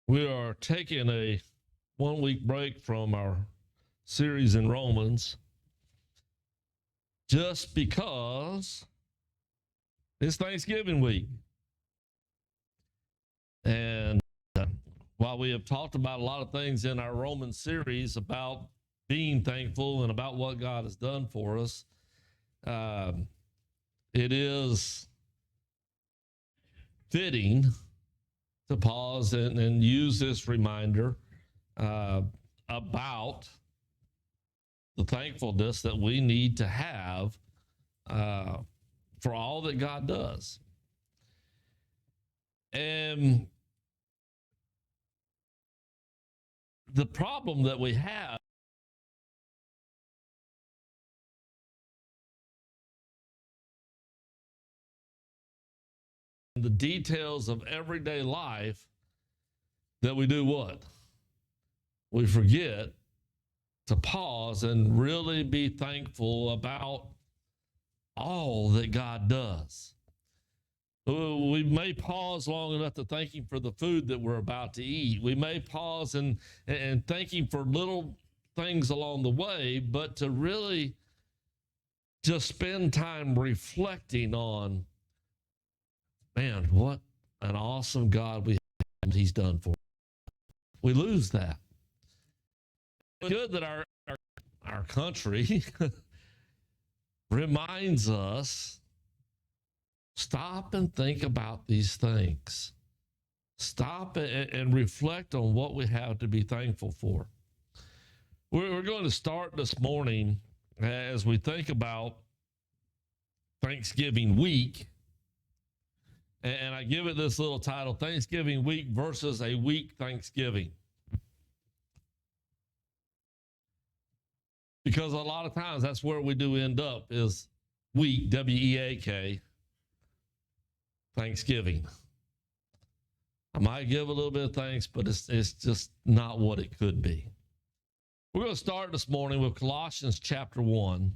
We are taking a 1-week break from our series in Romans just because it's Thanksgiving week. And while we have talked about a lot of things in our Roman series about being thankful and about what God has done for us, it is fitting to pause and use this reminder about the thankfulness that we need to have for all that God does. And the problem that we have in the details of everyday life, that we do what? We forget to pause and really be thankful about all that God does. We may pause long enough to thank Him for the food that we're about to eat. We may pause and thank Him for little things along the way, but to really just spend time reflecting on, man, what an awesome God we have, He's done for us. We lose that. It's good that our country reminds us, stop and think about these things. Stop and reflect on what we have to be thankful for. We're going to start this morning as we think about Thanksgiving week. And I give it this little title, Thanksgiving week versus a weak Thanksgiving. Because a lot of times that's where we do end up, is weak, W-E-A-K, Thanksgiving. I might give a little bit of thanks, but it's just not what it could be. We're going to start this morning with Colossians Chapter 1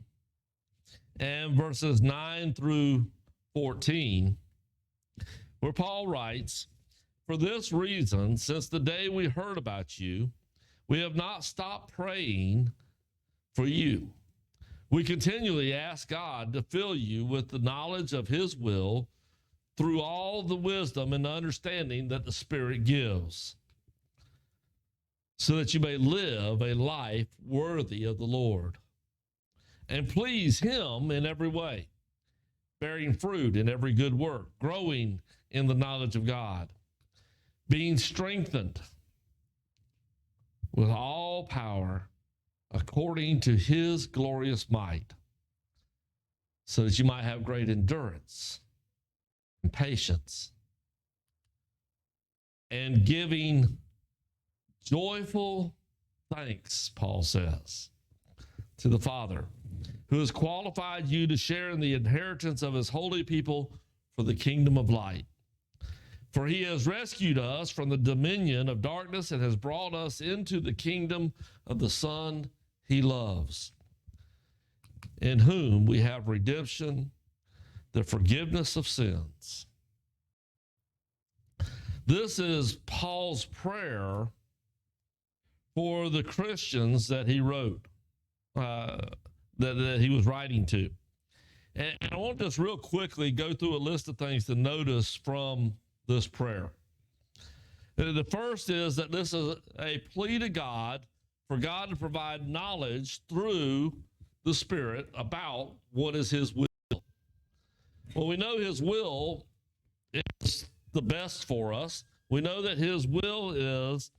and verses 9 through 14, where Paul writes, "For this reason, since the day we heard about you, we have not stopped praying for you. We continually ask God to fill you with the knowledge of His will through all the wisdom and understanding that the Spirit gives, so that you may live a life worthy of the Lord and please Him in every way, bearing fruit in every good work, growing in the knowledge of God, being strengthened with all power according to His glorious might, so that you might have great endurance and patience, and giving joyful thanks," Paul says, "to the Father, who has qualified you to share in the inheritance of His holy people for the kingdom of light. For He has rescued us from the dominion of darkness and has brought us into the kingdom of the Son He loves, in whom we have redemption, the forgiveness of sins." This is Paul's prayer for the Christians that he wrote, that he was writing to. And I want to just real quickly go through a list of things to notice from this prayer. The first is that this is a plea to God for God to provide knowledge through the Spirit about what is His will. Well, we know His will is the best for us. We know that His will is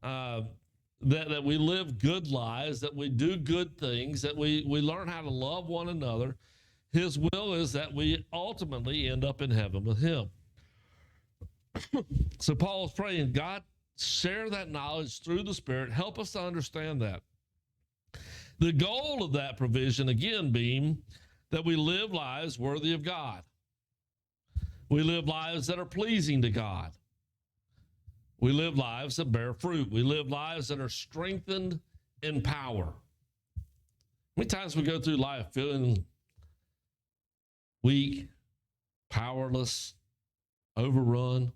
that we live good lives, that we do good things, that we learn how to love one another. His will is that we ultimately end up in heaven with Him. So Paul is praying, God, share that knowledge through the Spirit. Help us to understand that. The goal of that provision, again, being that we live lives worthy of God. We live lives that are pleasing to God. We live lives that bear fruit. We live lives that are strengthened in power. How many times we go through life feeling weak, powerless, overrun?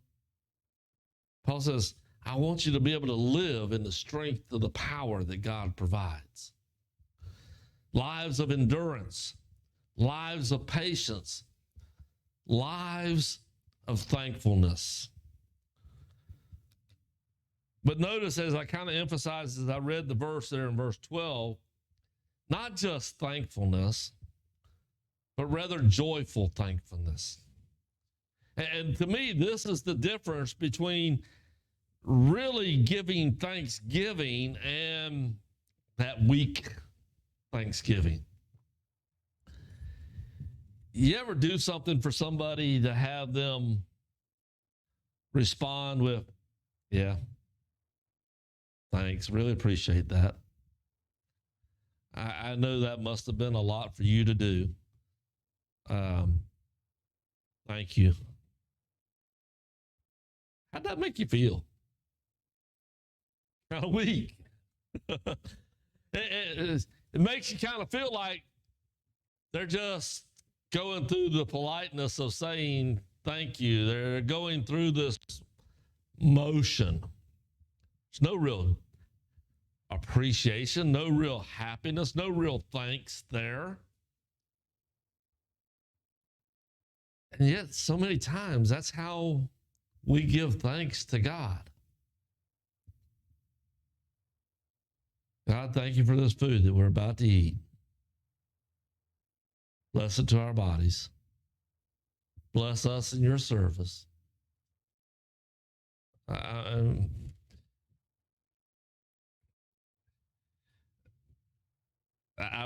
Paul says, I want you to be able to live in the strength of the power that God provides. Lives of endurance, lives of patience, lives of thankfulness. But notice, as I kind of emphasized as I read the verse there in verse 12, not just thankfulness, but rather joyful thankfulness. And to me, this is the difference between really giving thanksgiving and that weak thanksgiving. You ever do something for somebody to have them respond with, yeah, thanks, really appreciate that. I know that must have been a lot for you to do. Thank you. How'd that make you feel? Kind of weak. It makes you kind of feel like they're just going through the politeness of saying thank you. They're going through this motion. There's no real appreciation, no real happiness, no real thanks there. And yet, so many times, that's how we give thanks to God. God, thank you for this food that we're about to eat. Bless it to our bodies. Bless us in your service. I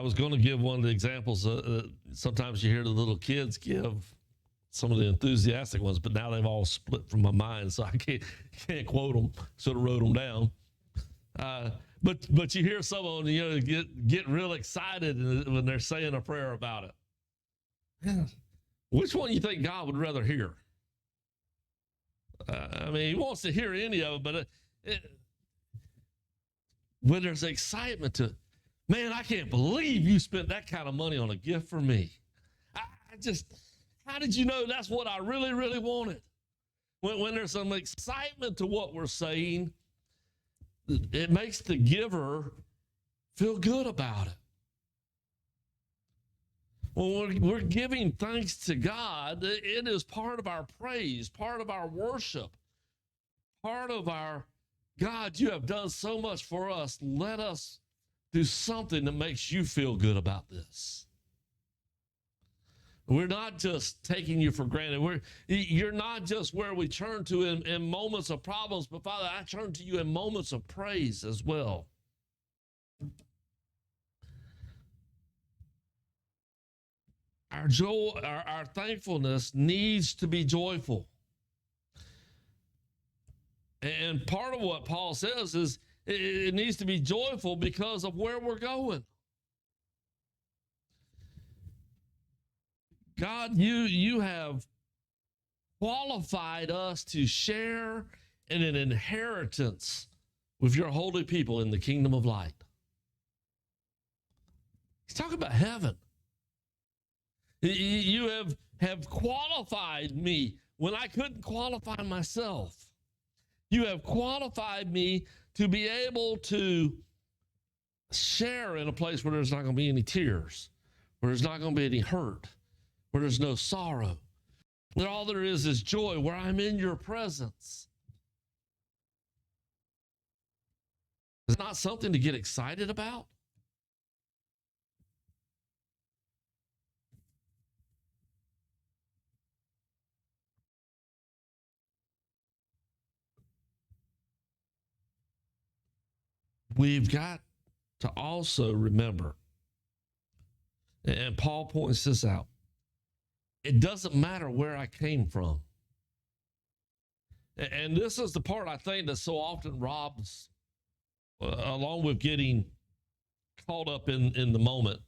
was going to give one of the examples. Sometimes you hear the little kids give, some of the enthusiastic ones, but now they've all split from my mind, so I can't quote them. Should have wrote them down. But you hear some of them, get real excited when they're saying a prayer about it. Yeah. Which one do you think God would rather hear? He wants to hear any of it, but when there's excitement to, man, I can't believe you spent that kind of money on a gift for me. How did you know that's what I really, really wanted? When there's some excitement to what we're saying, it makes the giver feel good about it. When we're giving thanks to God, it is part of our praise, part of our worship, part of our, God, you have done so much for us. Let us do something that makes you feel good about this. We're not just taking you for granted. You're not just where we turn to in moments of problems, but Father, I turn to you in moments of praise as well. Our joy, our thankfulness needs to be joyful. And part of what Paul says is it needs to be joyful because of where we're going. God, you have qualified us to share in an inheritance with your holy people in the kingdom of light. He's talking about heaven. You have qualified me when I couldn't qualify myself. You have qualified me to be able to share in a place where there's not going to be any tears, where there's not going to be any hurt, where there's no sorrow, where all there is joy, where I'm in your presence. It's not something to get excited about. We've got to also remember, and Paul points this out, it doesn't matter where I came from. And this is the part I think that so often robs, along with getting caught up in the moment,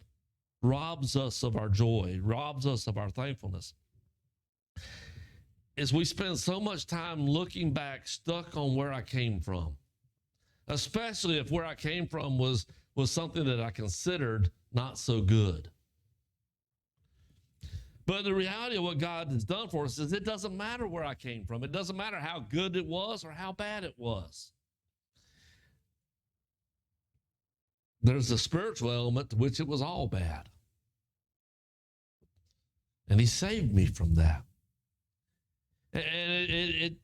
robs us of our joy, robs us of our thankfulness. Is we spend so much time looking back, stuck on where I came from, especially if where I came from was something that I considered not so good. But the reality of what God has done for us is it doesn't matter where I came from. It doesn't matter how good it was or how bad it was. There's a spiritual element to which it was all bad. And he saved me from that. And it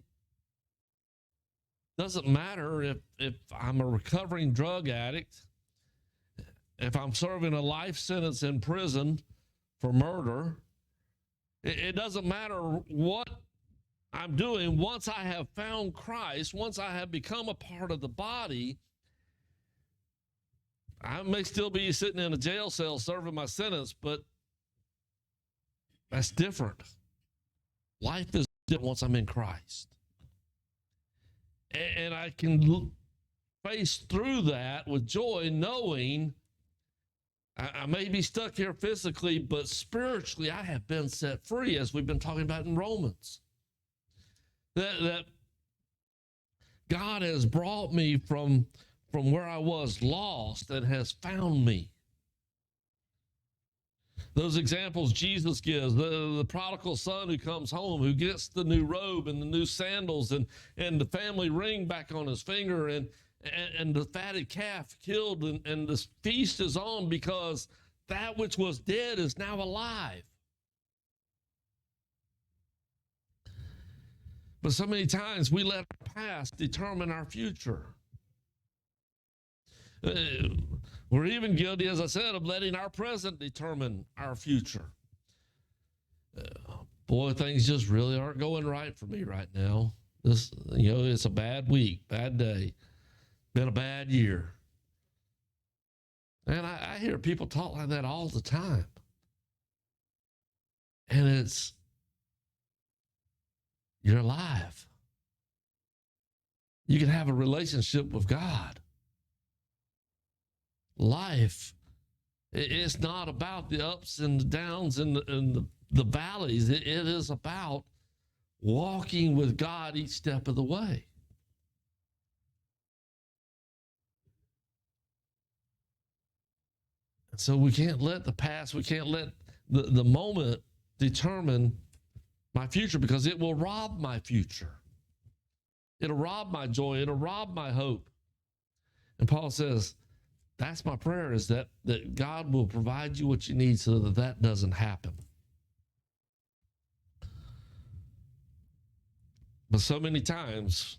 doesn't matter if I'm a recovering drug addict, if I'm serving a life sentence in prison for murder. It doesn't matter what I'm doing. Once I have found Christ, once I have become a part of the body, I may still be sitting in a jail cell serving my sentence, but that's different. Life is different once I'm in Christ. And I can face through that with joy, knowing I may be stuck here physically, but spiritually I have been set free, as we've been talking about in Romans. That God has brought me from where I was lost and has found me. Those examples Jesus gives, the prodigal son who comes home, who gets the new robe and the new sandals and the family ring back on his finger and the fatted calf killed, and the feast is on because that which was dead is now alive. But so many times we let our past determine our future. We're even guilty, as I said, of letting our present determine our future. Boy, things just really aren't going right for me right now. It's a bad week, bad day. Been a bad year. And I hear people talk like that all the time. And you're alive. You can have a relationship with God. Life, it's not about the ups and the downs and the valleys. It is about walking with God each step of the way. So we can't let the past, we can't let the moment determine my future, because it will rob my future. It'll rob my joy. It'll rob my hope. And Paul says, that's my prayer, is that God will provide you what you need so that doesn't happen. But so many times,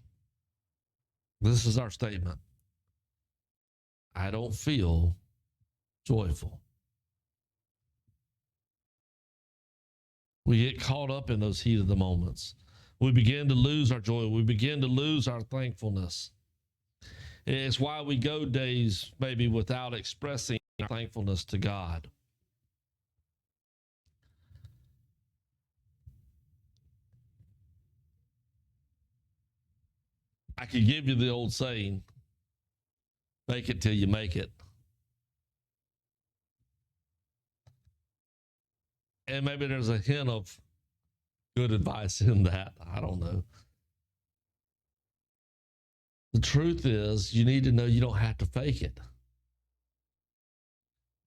this is our statement: I don't feel joyful. We get caught up in those heat of the moments. We begin to lose our joy. We begin to lose our thankfulness. It's why we go days maybe without expressing our thankfulness to God. I could give you the old saying, fake it till you make it. And maybe there's a hint of good advice in that. I don't know. The truth is, you need to know you don't have to fake it.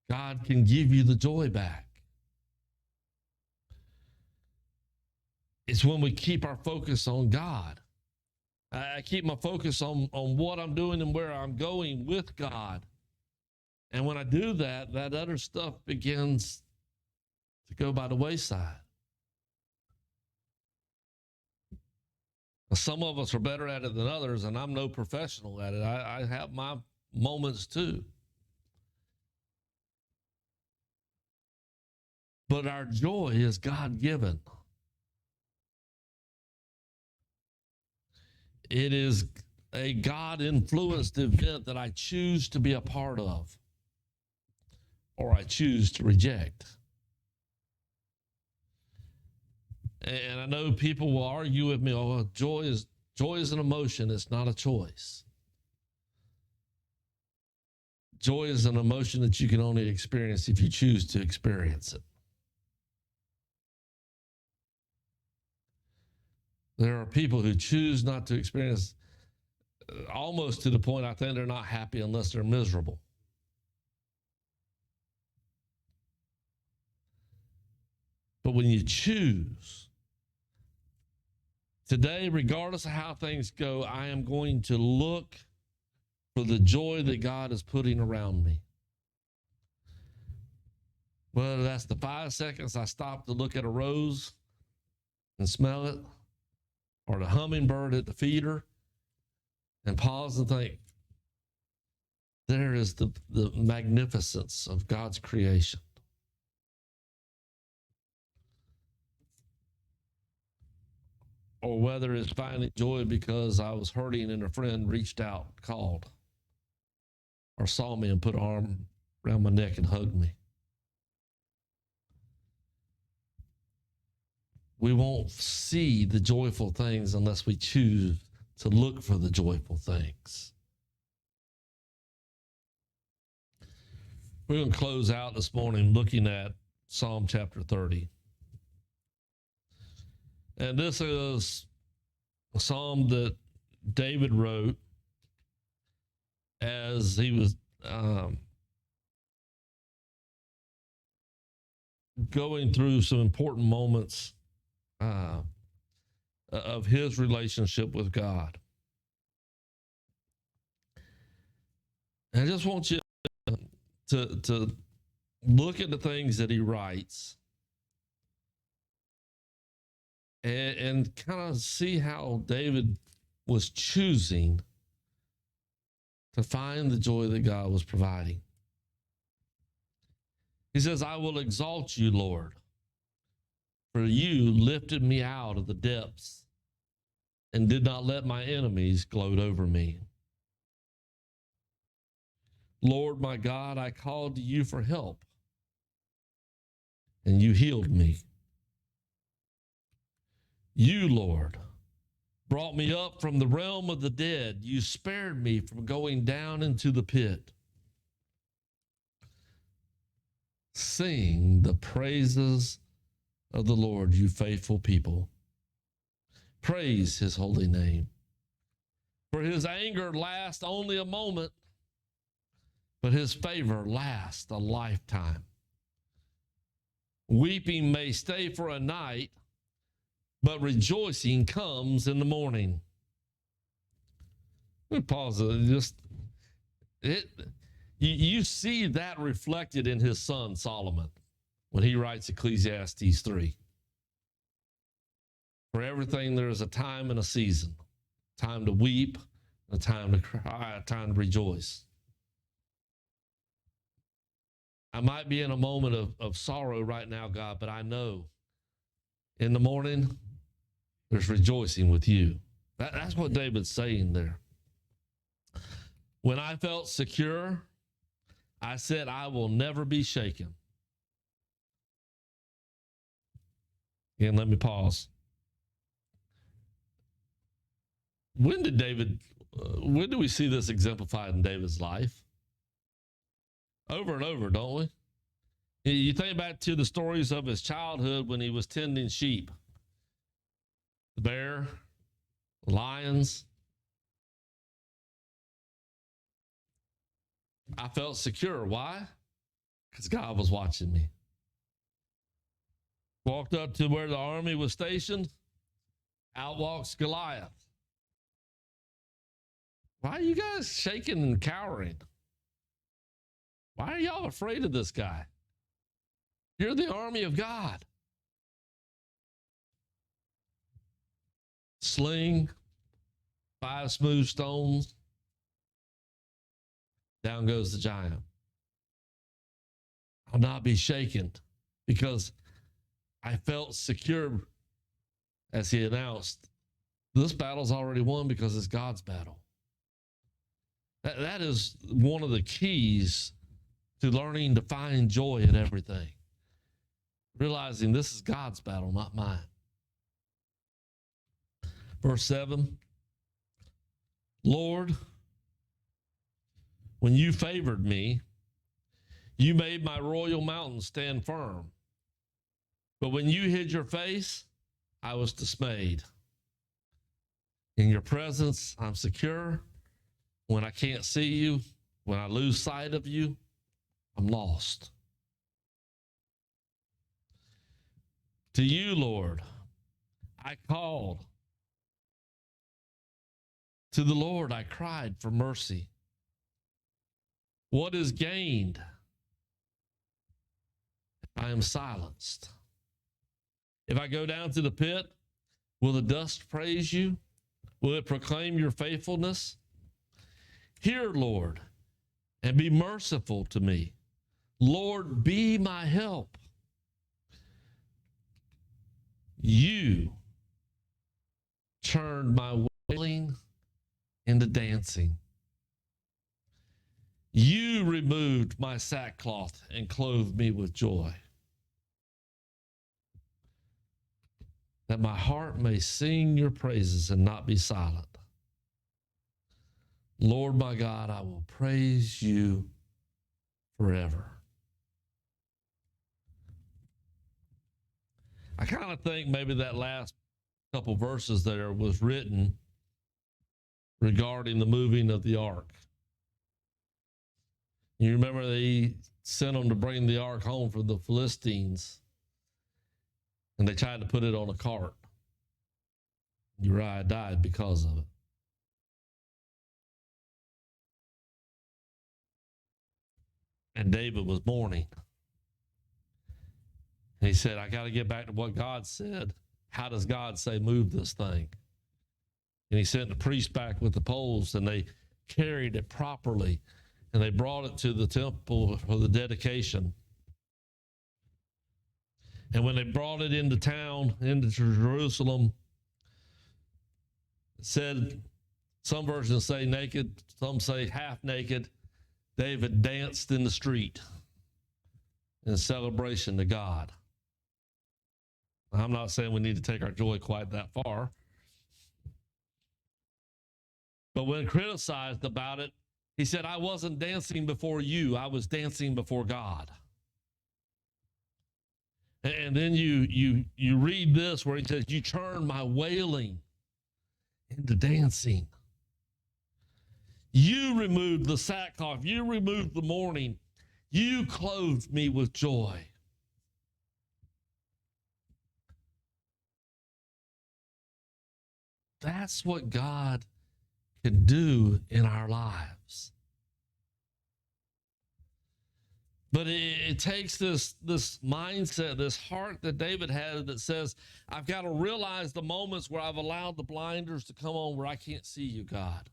God can give you the joy back. It's when we keep our focus on God. I keep my focus on what I'm doing and where I'm going with God. And when I do that, that other stuff begins to go by the wayside. Some of us are better at it than others, and I'm no professional at it. I have my moments too. But our joy is God-given. It is a God-influenced event that I choose to be a part of, or I choose to reject. And I know people will argue with me, oh, joy is an emotion. It's not a choice. Joy is an emotion that you can only experience if you choose to experience it. There are people who choose not to experience, almost to the point I think they're not happy unless they're miserable. But when you choose, today, regardless of how things go, I am going to look for the joy that God is putting around me. Whether that's the 5 seconds I stop to look at a rose and smell it, or the hummingbird at the feeder and pause and think, there is the magnificence of God's creation. Or whether it's finding joy because I was hurting and a friend reached out, called, or saw me and put an arm around my neck and hugged me. We won't see the joyful things unless we choose to look for the joyful things. We're going to close out this morning looking at Psalm chapter 30. And this is a psalm that David wrote as he was going through some important moments of his relationship with God. And I just want you to look at the things that he writes and kind of see how David was choosing to find the joy that God was providing. He says, I will exalt you, Lord, for you lifted me out of the depths and did not let my enemies gloat over me. Lord, my God, I called to you for help, and you healed me. You, Lord, brought me up from the realm of the dead. You spared me from going down into the pit. Sing the praises of the Lord, you faithful people. Praise his holy name. For his anger lasts only a moment, but his favor lasts a lifetime. Weeping may stay for a night, but rejoicing comes in the morning. Let me pause it. You see that reflected in his son Solomon when he writes Ecclesiastes 3. For everything there is a time and a season, time to weep, a time to cry, a time to rejoice. I might be in a moment of sorrow right now, God, but I know in the morning there's rejoicing with you. That's what David's saying there. When I felt secure, I said, I will never be shaken. Again, let me pause. When do we see this exemplified in David's life? Over and over, don't we? You think back to the stories of his childhood when he was tending sheep. The bear, lions. I felt secure. Why? Because God was watching me. Walked up to where the army was stationed. Out walks Goliath. Why are you guys shaking and cowering? Why are y'all afraid of this guy? You're the army of God. Sling, 5 smooth stones. Down goes the giant. I'll not be shaken because I felt secure as he announced, this battle's already won because it's God's battle. That is one of the keys to learning to find joy in everything. Realizing this is God's battle, not mine. Verse 7, Lord, when you favored me, you made my royal mountain stand firm. But when you hid your face, I was dismayed. In your presence, I'm secure. When I can't see you, when I lose sight of you, I'm lost. To you, Lord, I called. To the Lord I cried for mercy. What is gained if I am silenced? If I go down to the pit, will the dust praise you? Will it proclaim your faithfulness? Hear, Lord, and be merciful to me. Lord, be my help. You turned my wailing into dancing. You removed my sackcloth and clothed me with joy, that my heart may sing your praises and not be silent. Lord my God, I will praise you forever. I kind of think maybe that last couple verses there was written regarding the moving of the ark. You remember they sent them to bring the ark home from the Philistines, and they tried to put it on a cart. Uriah died because of it. And David was mourning. And he said, I got to get back to what God said. How does God say move this thing? And he sent the priest back with the poles, and they carried it properly, and they brought it to the temple for the dedication. And when they brought it into town, into Jerusalem, it said, some versions say naked, some say half naked, David danced in the street in celebration to God. I'm not saying we need to take our joy quite that far. But when criticized about it, he said, I wasn't dancing before you, I was dancing before God. And then you read this where he says, you turned my wailing into dancing. You removed the sackcloth, you removed the mourning, you clothed me with joy. That's what God can do in our lives. But it takes this mindset, this heart that David had that says, I've got to realize the moments where I've allowed the blinders to come on where I can't see you, God.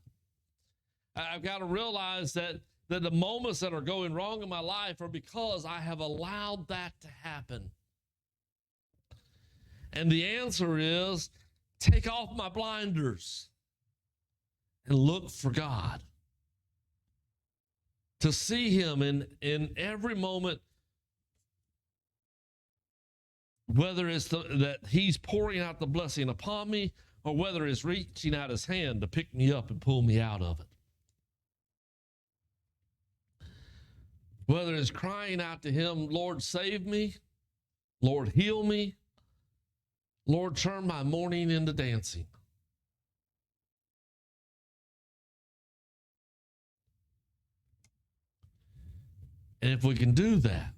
I've got to realize that the moments that are going wrong in my life are because I have allowed that to happen. And the answer is, take off my blinders and look for God. To see him in every moment, whether it's that he's pouring out the blessing upon me, or whether it's reaching out his hand to pick me up and pull me out of it. Whether it's crying out to him, Lord, save me, Lord, heal me, Lord, turn my mourning into dancing. And if we can do that,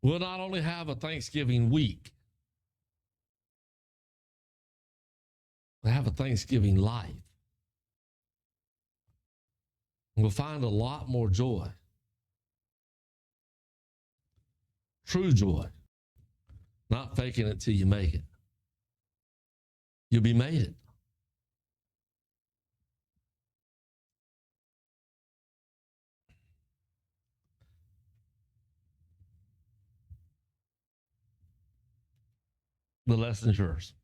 we'll not only have a Thanksgiving week, we'll have a Thanksgiving life. We'll find a lot more joy. True joy. Not faking it till you make it. You'll be made it. The lesson's yours.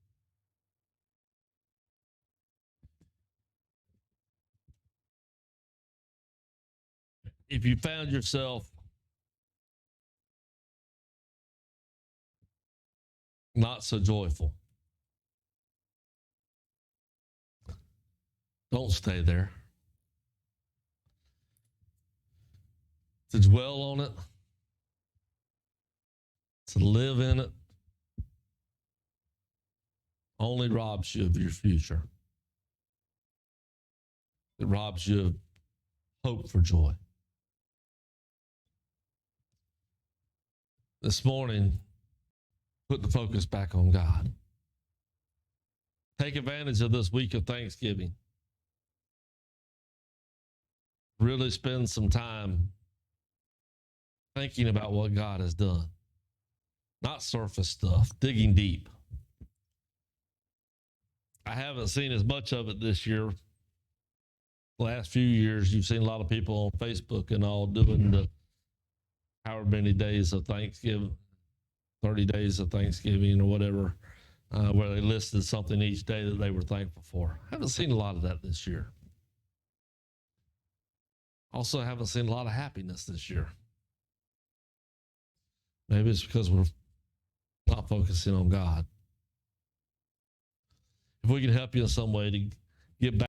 If you found yourself not so joyful, don't stay there. To dwell on it, to live in it, only robs you of your future. It robs you of hope for joy. This morning, Put the focus back on God. Take advantage of this week of Thanksgiving. Really spend some time thinking about what God has done. Not surface stuff, digging deep. I haven't seen as much of it this year. Last few years, you've seen a lot of people on Facebook and all doing the however many days of Thanksgiving, 30 days of Thanksgiving or whatever, where they listed something each day that they were thankful for. I haven't seen a lot of that this year. Also, I haven't seen a lot of happiness this year. Maybe it's because we're not focusing on God. If we can help you in some way to get back